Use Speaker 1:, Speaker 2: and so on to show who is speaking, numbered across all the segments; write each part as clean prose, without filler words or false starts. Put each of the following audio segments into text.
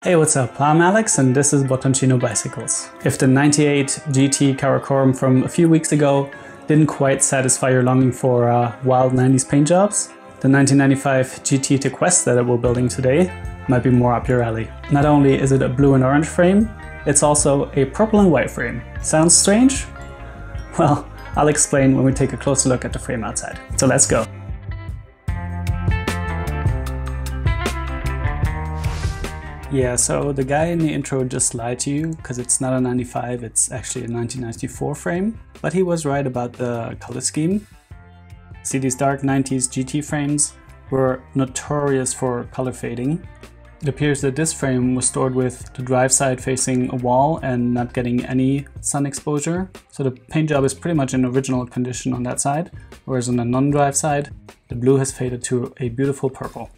Speaker 1: Hey, what's up? I'm Alex and this is Bottoncino Bicycles. If the 98 GT Karakorum from a few weeks ago didn't quite satisfy your longing for wild 90s paint jobs, the 1995 GT Tequesta that we're building today might be more up your alley. Not only is it a blue and orange frame, it's also a purple and white frame. Sounds strange? Well, I'll explain when we take a closer look at the frame outside. So let's go. Yeah, so the guy in the intro just lied to you because it's not a 95, it's actually a 1994 frame. But he was right about the color scheme. See, these dark 90s GT frames were notorious for color fading. It appears that this frame was stored with the drive side facing a wall and not getting any sun exposure. So the paint job is pretty much in original condition on that side, whereas on the non-drive side, the blue has faded to a beautiful purple.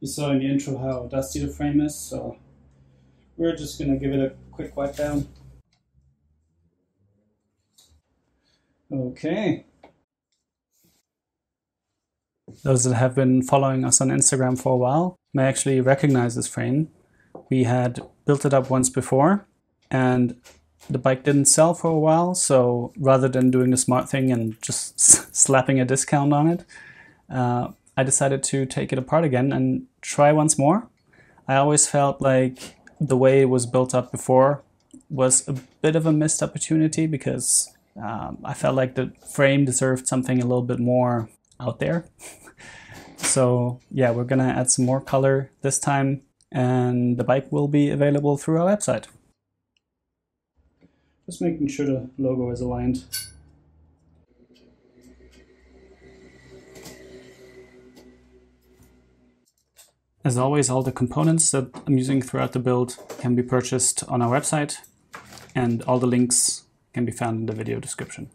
Speaker 1: You saw in the intro how dusty the frame is, so we're just gonna give it a quick wipe down. Okay. Those that have been following us on Instagram for a while may actually recognize this frame. We had built it up once before and the bike didn't sell for a while, so rather than doing the smart thing and just slapping a discount on it, I decided to take it apart again and try once more. I always felt like the way it was built up before was a bit of a missed opportunity because I felt like the frame deserved something a little bit more out there. So yeah, we're gonna add some more color this time and the bike will be available through our website. Just making sure the logo is aligned. As always, all the components that I'm using throughout the build can be purchased on our website, and all the links can be found in the video description.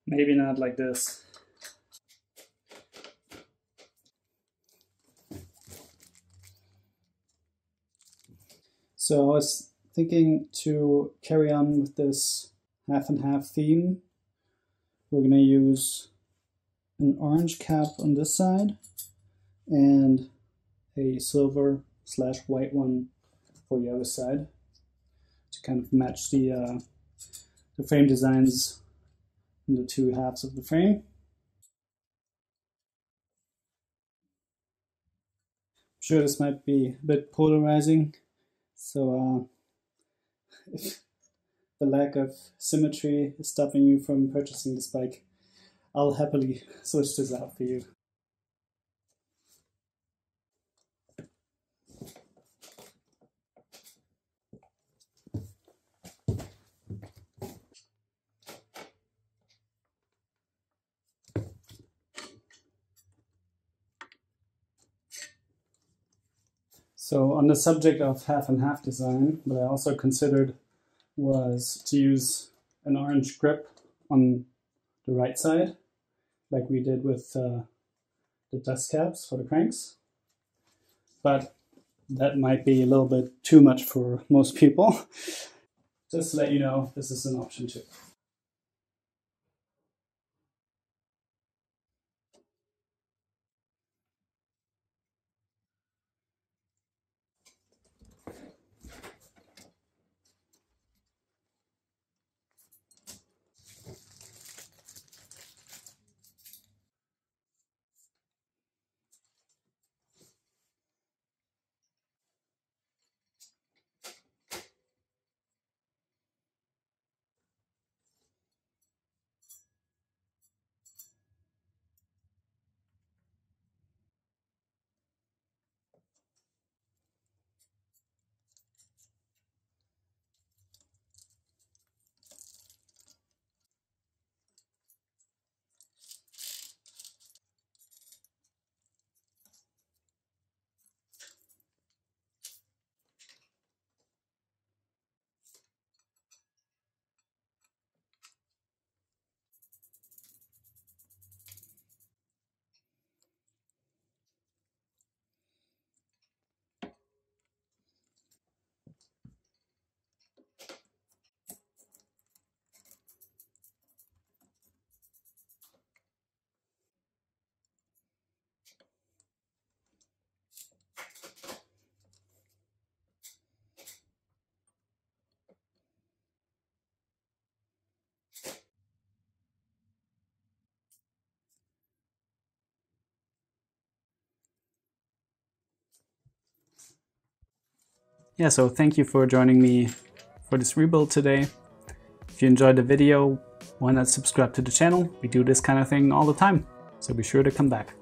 Speaker 1: Maybe not like this. So I was thinking to carry on with this half and half theme. We're going to use an orange cap on this side and a silver/white one for the other side to kind of match the frame designs in the two halves of the frame. I'm sure this might be a bit polarizing, so if the lack of symmetry is stopping you from purchasing this bike, I'll happily switch this out for you. So on the subject of half and half design, what I also considered was to use an orange grip on the right side, like we did with the dust caps for the cranks. But that might be a little bit too much for most people. Just to let you know, this is an option too. Yeah, so thank you for joining me for this rebuild today. If you enjoyed the video, why not subscribe to the channel? We do this kind of thing all the time, so be sure to come back.